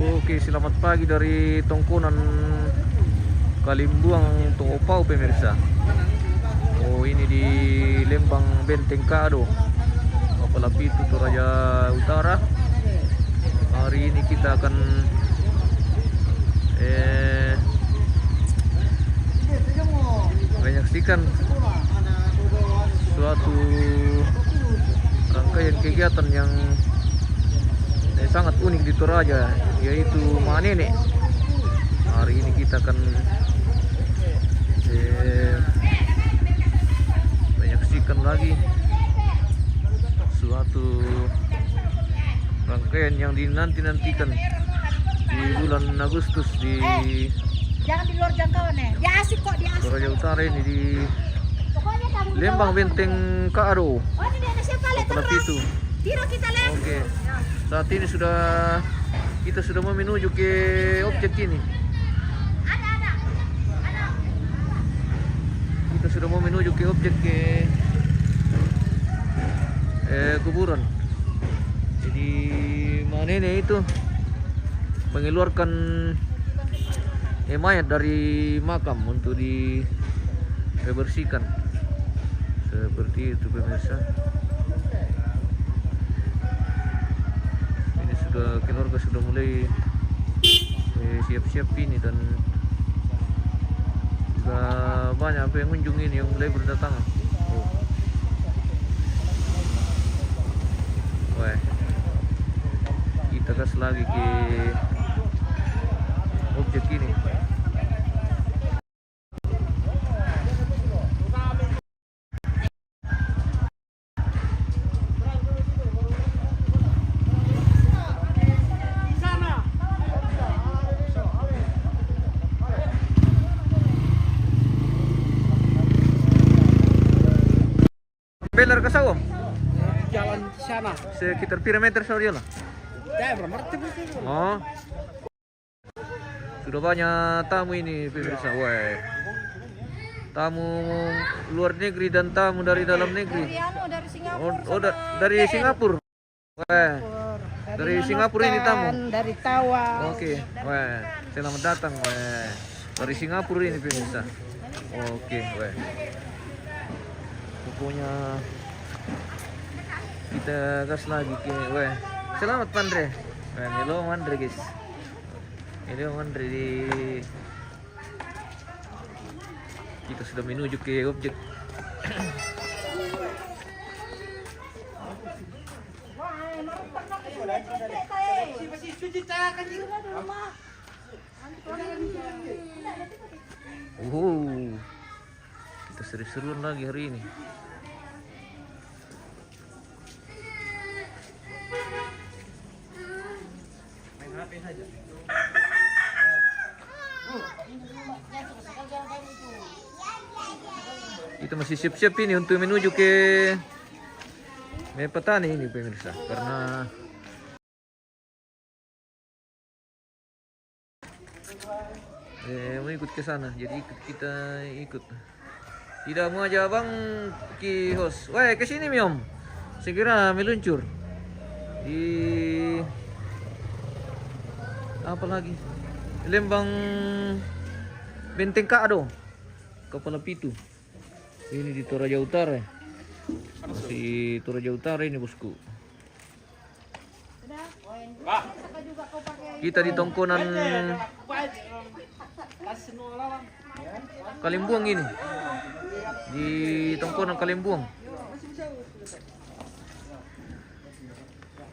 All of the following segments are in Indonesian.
Oke, selamat pagi dari Tongkonan Kalimbuang Topau pemirsa. Oh, ini di Lembang Benteng Kado, Kepala Pitu Toraja Utara. Hari ini kita akan menyaksikan suatu rangkaian kegiatan yang sangat unik di Toraja, yaitu Manene. Hari ini kita akan menyaksikan lagi suatu rangkaian yang dinanti-nantikan di bulan Agustus di jangan di luar jangkauan ya. Ya asik kok di asik. Toraja Utara ini di Pokoknya kamu Lembang Benteng Kado, oh ini dia siapa le Kepala terus. Pitu. Tiro kita le. Oke. Saat ini kita sudah mau menuju ke objek ini. Ada. Kita sudah mau menuju ke objek kuburan. Jadi Manene itu mengeluarkan mayat dari makam untuk dibersihkan. Seperti itu pemirsa. Ini keluarga sudah mulai siap-siap ini, dan juga banyak pengunjung ini yang mulai berdatangan. Wah, kita gas lagi ke objek ini. Belar ke sawah? Jalan sana. Sekitar pira meter saja lah. Ya, berarti begitu. Oh. Sudah banyak tamu ini pemirsa. Wah. Tamu luar negeri dan tamu dari dalam negeri. Dari Singapura. Dari Singapura. Wah. Dari Singapura ini tamu. Dari Tawa. Oke. Wah. Selamat datang. Wah. Dari Singapura ini pemirsa. Oke. Wah. Pokoknya kita gas lagi ke selamat Pandre. Hello Mandre guys. Hello Mandre kita sudah menuju ke objek. Kita seru-seruan lagi hari ini. Kita masih siap-siap ini untuk menuju ke petani ini pemirsa, karena mau ikut ke sana, jadi kita ikut. Tidak mau aja Bang Ki host. Wah, ke sini Miom. Segera meluncur di apa lagi? Lembang Benteng Kado, Kepala Pitu. Ini di Toraja Utara. Masih Toraja Utara ini bosku. Kita di Tongkonan Kalimbuang ini. Di Tongkonan Kalimbuang.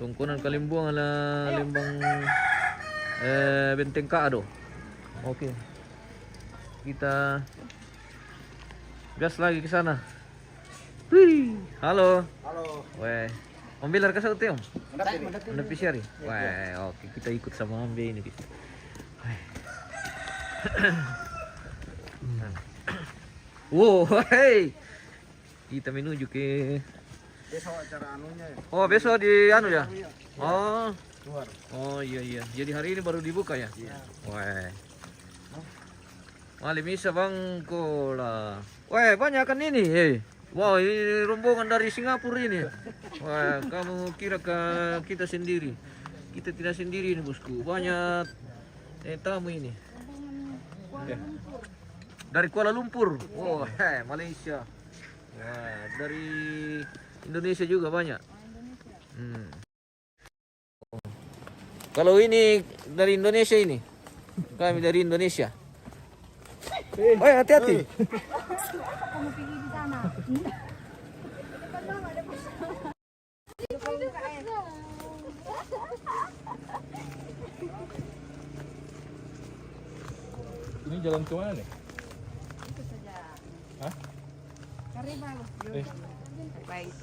Tongkonan Kalimbuang ala Lembang Benteng Kado. Oke. Kita gas lagi ke sana. Wih, halo. Halo. Weh, Ambil ke saut Om. Mendap Pisari. Wah, oke kita ikut sama Ambe ini guys. Wow, hey. Kita menuju ke besok acara anunya ya. Oh, besok di anu ya? Oh. Luar. Oh iya. Jadi hari ini baru dibuka ya? Iya. Wah. Malam bisa bangko lah. Wah, banyak kan ini. Wow, ini rombongan dari Singapura ini. Wah, kamu kira ke kita sendiri. Kita tidak sendiri nih bosku, banyak tamu ini. Dari Kuala Lumpur, oh Malaysia. Wah, dari Indonesia juga banyak. Kalau ini dari Indonesia ini, kami dari Indonesia. Oh hati-hati. Kamu pergi di sana. Ini jalan ke mana nih? Itu saja. Hah? Karibal. Baik.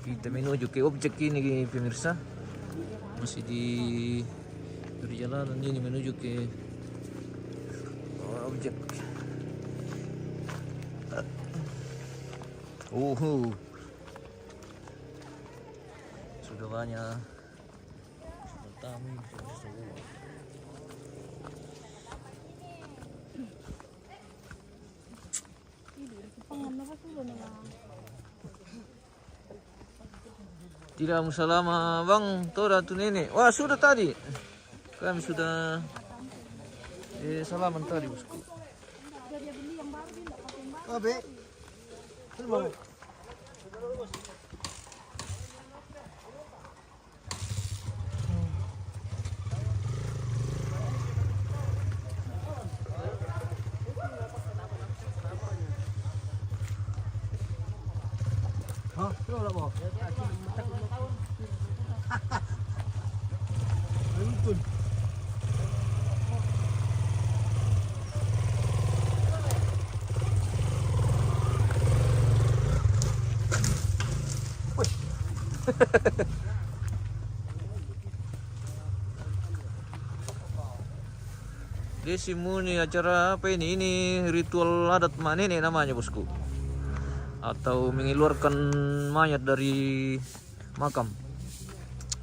Kita menuju ke objek ini pemirsa. Masih di perjalanan ini menuju ke objek. Sudah banyak tamu pemirsa. Tidak selama bang, tora tu nenek. Wah sudah tadi, kami sudah salaman tadi bosku. Desimu nih acara apa ini? Ini ritual adat mana nih namanya bosku? Atau mengeluarkan mayat dari makam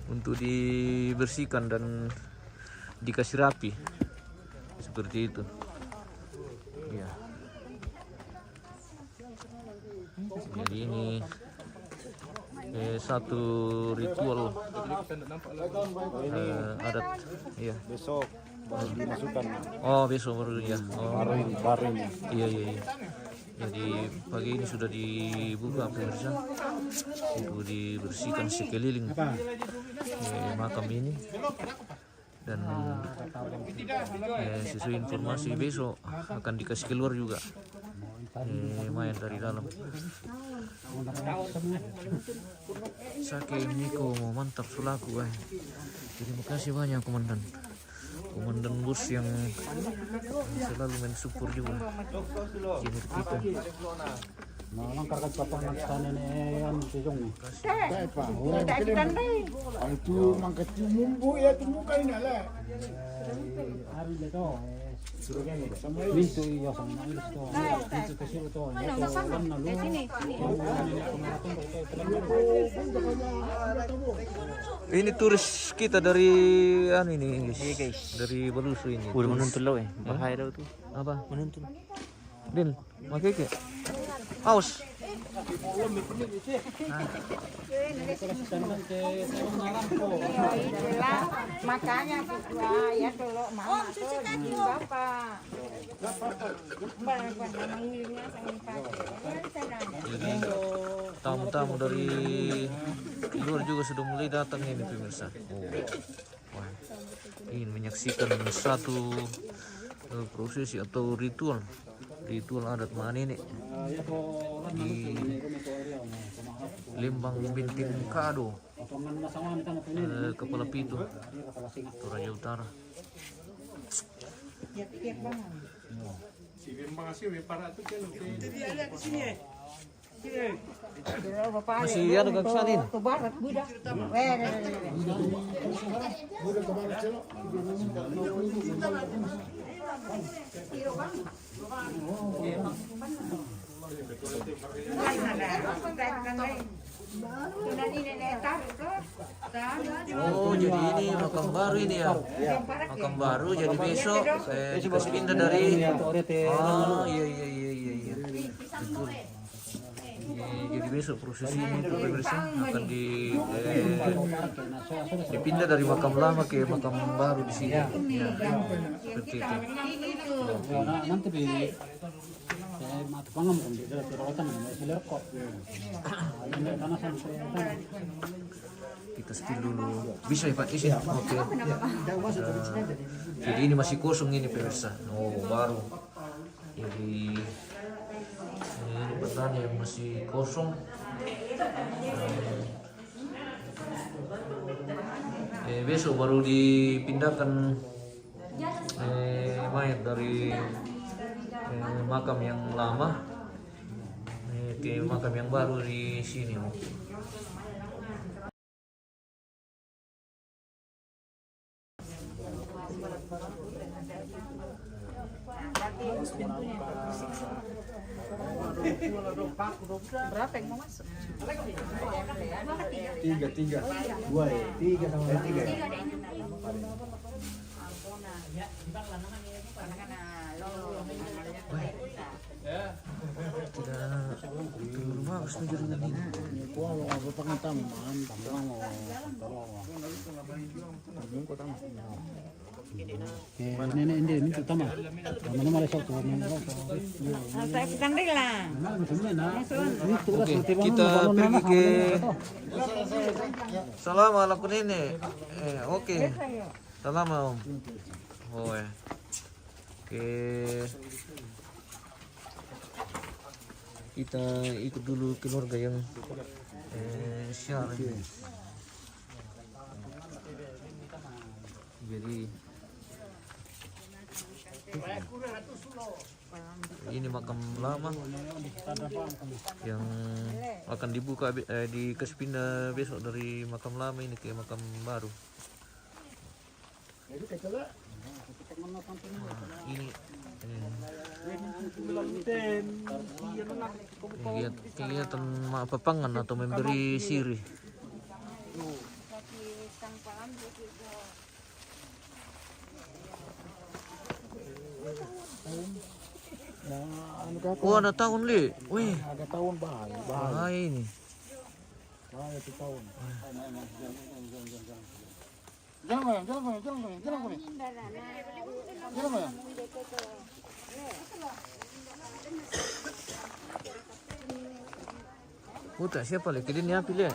untuk dibersihkan dan dikasih rapi seperti itu. Ya. Jadi ini satu ritual adat. Iya. Besok baru dimasukkan. Oh besok baru ya. Oh. Baru ini. Iya. Jadi pagi ini sudah dibuka pemirsa untuk dibersihkan sekeliling makam ini dan sesuai informasi besok akan dikasih keluar juga mayat dari dalam. Sake Miko mau mantap sulaku terima kasih banyak komandan bus yang selalu mensupport juga channel kita. Malang karkat papangan sana yan sejong ni. Itu mangkat mumbu ya tumukan nala. Hari itu Mintu iya sama ilis to. Mintu kecil to. Sini. Ini turis kita dari ini guys. Dari Balusu ini. Udah menuntun lo bahaya lo tuh. Apa? Menuntun. Din, makeke. Aus. Itulah makanya ya kalau mama tuh bapak. Jadi tamu-tamu dari luar juga sudah mulai datang ini pemirsa. Wah, ingin menyaksikan satu prosesi atau ritual adat Manene di Lembang Bintin Kado, Kepala Pitu, Toraja Utara. Masih ada keksanin. Ke barat budak. Oh jadi ini makam baru ini ya. Makam baru jadi besok dikasih pindah dari. Oh iya. Betul. Jadi besok prosesi ini pemirsa akan dipindah dari makam lama ke makam baru di sini. Ya, seperti itu. Nah, nanti saya mati pangam kan di dalam perawatan masih lerkot. Ini tanah sampai Kita spill dulu. Bisa ya Pak izin? Oke. Jadi ini masih kosong ini pemirsa. Oh baru. Jadi ini bertanya yang masih kosong. Besok baru dipindahkan mayat dari makam yang lama ke makam yang baru di sini. Berapa yang mau masuk? Tiga. Dua ya. Tiga sama tiga. Tidak bagus nih jaringan ini. Kalau apa pengatam, mantap. nenek ini minta tama. Mana malah satu Saya pesan lah. Oke, kita pergi ke Assalamualaikum nenek. Oke. Salam Om. Oh ya. Oke. Kita ikut dulu keluarga yang syar ini. Jadi ini makam lama yang akan dibuka dikasih pindah besok dari makam lama ini ke makam baru. Ini kelihatan pepangan atau memberi sirih. Oh ada tahun li, weh Ada tahun bahaya. bahaya ini. Bahaya itu tahun. Jalan bayang. Putar siapa li? Kedini api li?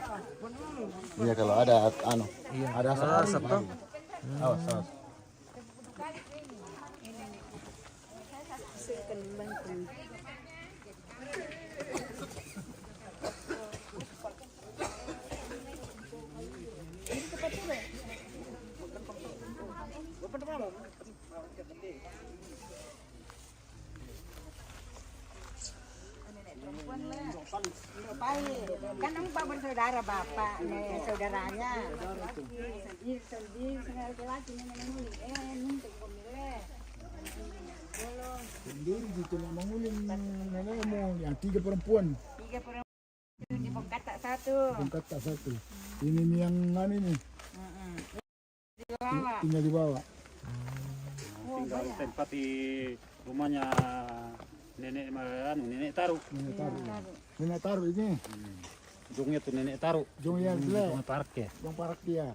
Iya kalau ada Iya. ada asap toh. awas. Kan empat bersaudara bapak, nih saudaranya. Sedih, laki-laki nuntut pemilih. Sendiri gitu menguling nenekmu yang tiga perempuan. 3 perempuan di Bengkata 1. Bengkata satu. Ini nih yang ini nih. Tinggal di bawah. tinggal tempat di rumahnya nenek taruh. Nenek taruh ini. Jongnya tuh nenek taruh. Jong yang jelek. Jong park ya. Jong parak dia.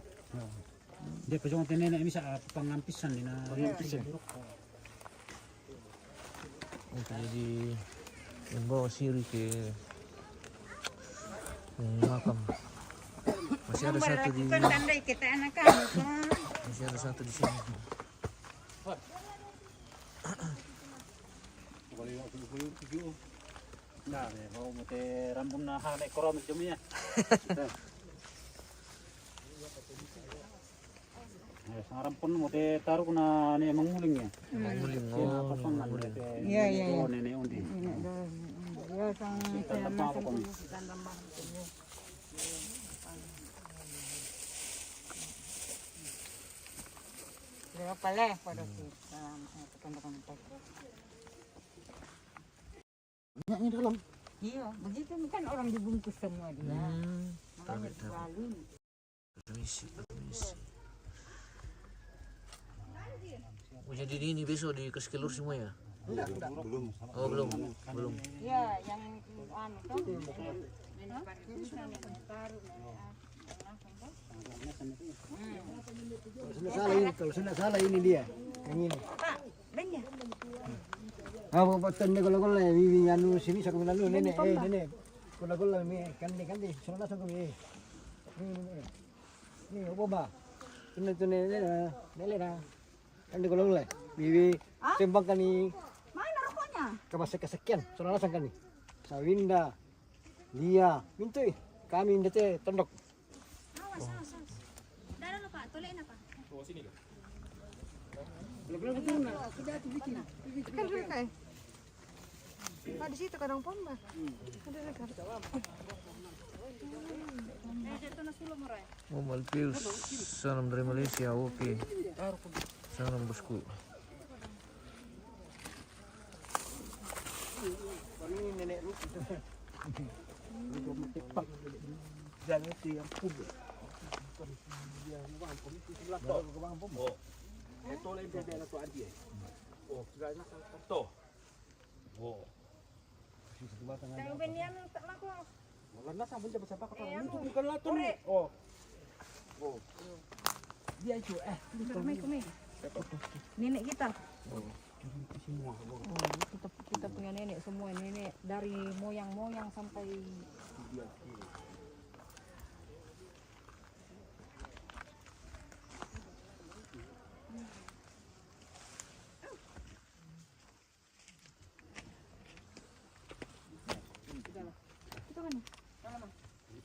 Dia pejong nenek bisa pengampisan di pengampisan. Jadi membawa sirih ke makam. Masih ada satu di Tandai kita anak-anak. masih ada satu di sini. Nah, mau mute rambun nah hale korom jomnya. Sarang pun mute taruh kena ne mengulingnya. Menguling menguling. Iya. Oh nenek undi. Ya sang Apa kok? berapa leh pada kita tekan-tekan. Banyaknya dalam. Iya, begitu kan orang dibungkus semua dia. Makanya Tarik. selalu. Permisi. Oh, jadi ini besok dikasih keluar semua ya? Oh, belum. Ya, yang anu tuh. Kalau sudah salah ini dia. Yang ini. Pak, belanja. Apa potong dia kalau ya bibi anu sini saya bilang dulu nenek nenek. Kalau ni kan sudah langsung kami. Ni apa ba? Tuh nenek dah. Kan dia kalau bibi sembang kan ni. Mana rokoknya? Kabasa kesekian sudah langsung kan ni. Sawinda. Lia, mintui. Kami ndete tondok. Awas. Darah lo Pak, tolek na Pak. Kan mereka ya? Pak di situ kadang pomba. Ada mereka. Dito na sulo mo rin. Oh, Malpius. Salam dari Malaysia. Oke. Salam bosku. Ini nenek lu. Jangan si yang kubur. Itu lain beda tu adik. Oh, sudah nak tu. Oh. Tayo benyan tak mako. Wala na sa bunja sa baka pa. Itu bukan laton. Oh. Oh. Dia itu Kumi. Nenek kita. semua. Kita punya nenek semua nenek dari moyang sampai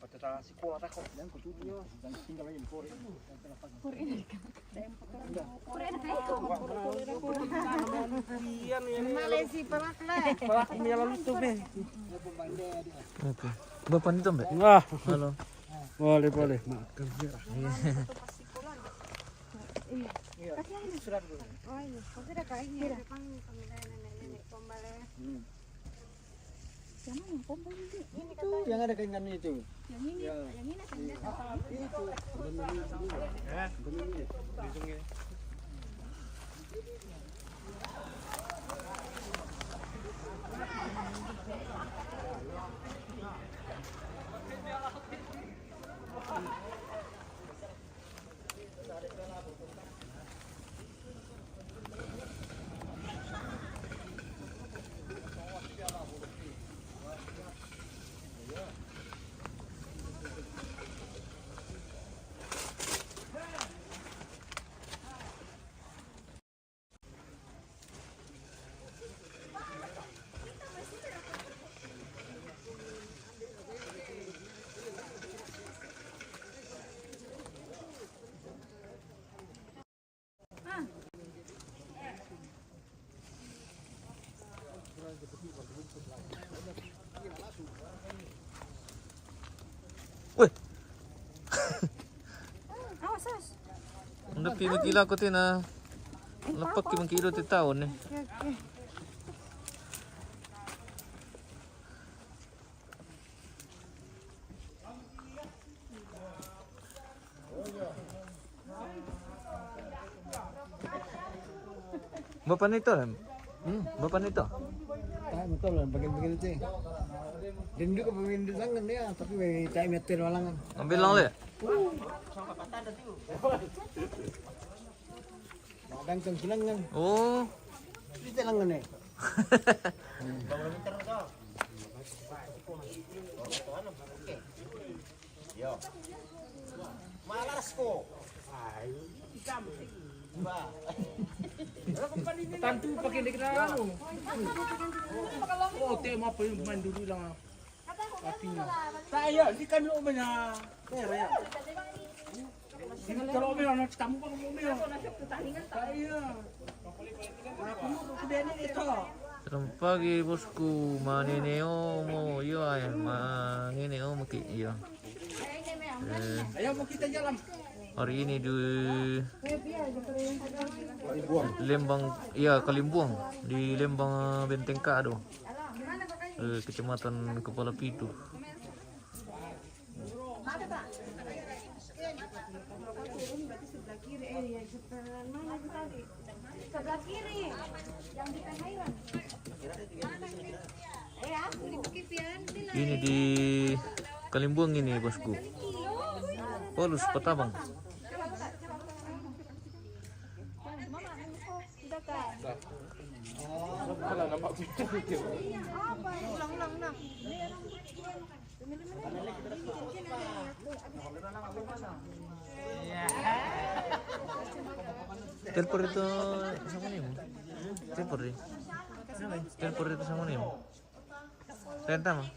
Pada sekolah tak kok dan kutunya dan tinggal lagi di Korea. Malaysia pelaklah. Pelak menyala lutu be. Oke. Bapak itu mbak? Ah, Halo. boleh. Makan. Oh iya, pasti ada kainnya. Nenek pombale. Yang mana pombale ini? Itu yang ada keinginan itu. Yang ini akan datang. Itu. Weh, Awas. udah pilih gila ko tin Lepak kimang kilo ti taon eh. Oke. Bapak nito kan? Bapak nito. Betul lah, bagian-bagian itu. Dan juga pemain di tangan dia, tapi time meter walangan. Ambil lang le. Kadang kan silangan, Oh. di silangan eh. Malas ko. Tantu pakai dek anu. Oh, tema apa yang main dulu lang. Artinya. Saya di kami umenya. Ya. Kalau umenya nak tamu kan umenya. Saya. Aku mau ke ini itu. Selamat pagi bosku, manineo mo iyo ay manineo maki iyo. Ayo mau kita jalan. Hari ini di Lembang, iya Kalimbuang di Lembang Benteng Kado, Kecamatan Kepala Pitu. Sebelah kiri. Yang di Penairan. Aku di Bukipian. Ini di Kalimbung ini bosku. Polus Petabang. Telepon itu sama nih. Telepon deh. Telepon itu sama nih. Renta mah.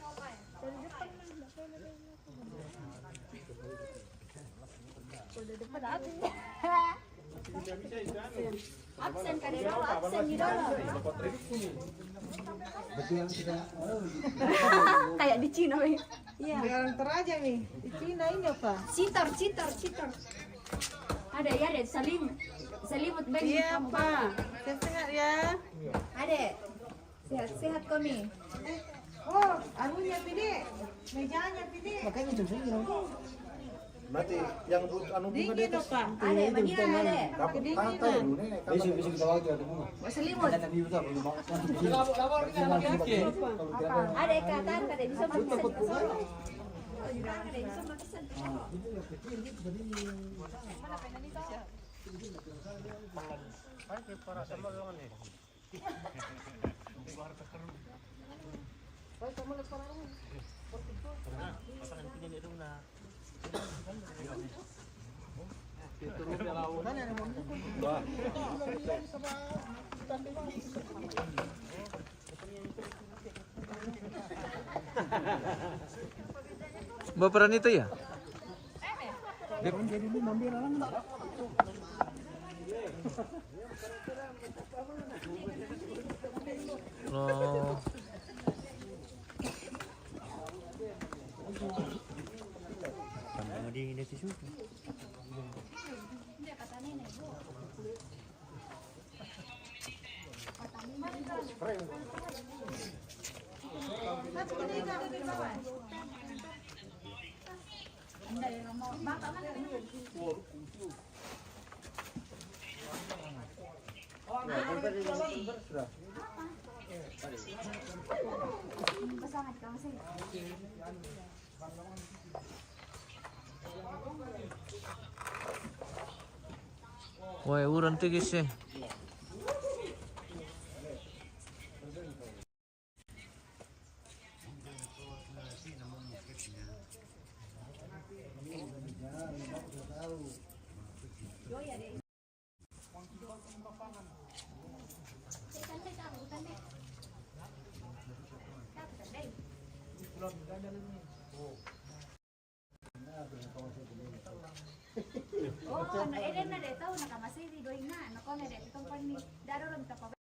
Absen kadang absen di dalam. Kayak di Cina, Wei. Iya. Sekarang teraja nih. Di Cina ini apa? Citor. Ada ya, ada selimut bag. Iya, Pak. Sehat ya. Ada. Sehat kami. Oh, anunya pide. Mejanya pide. Makanya jam segini. Berarti yang anu bunga di Dingin atas. Pak. Ada, banyak ada. Kedinginan. Bisa kita lagi ada bunga. Selimut. Ada di besar belum banget. Ada ikatan, kada bisa makisan ke Solo. Kada bisa makisan ke Solo. Baperan itu ya? Oh. Wah, uran tigis sih. Oh, na eden na dito, nakamasay di doing na. Nako na dito tong pan ni. Daro lang ta pa.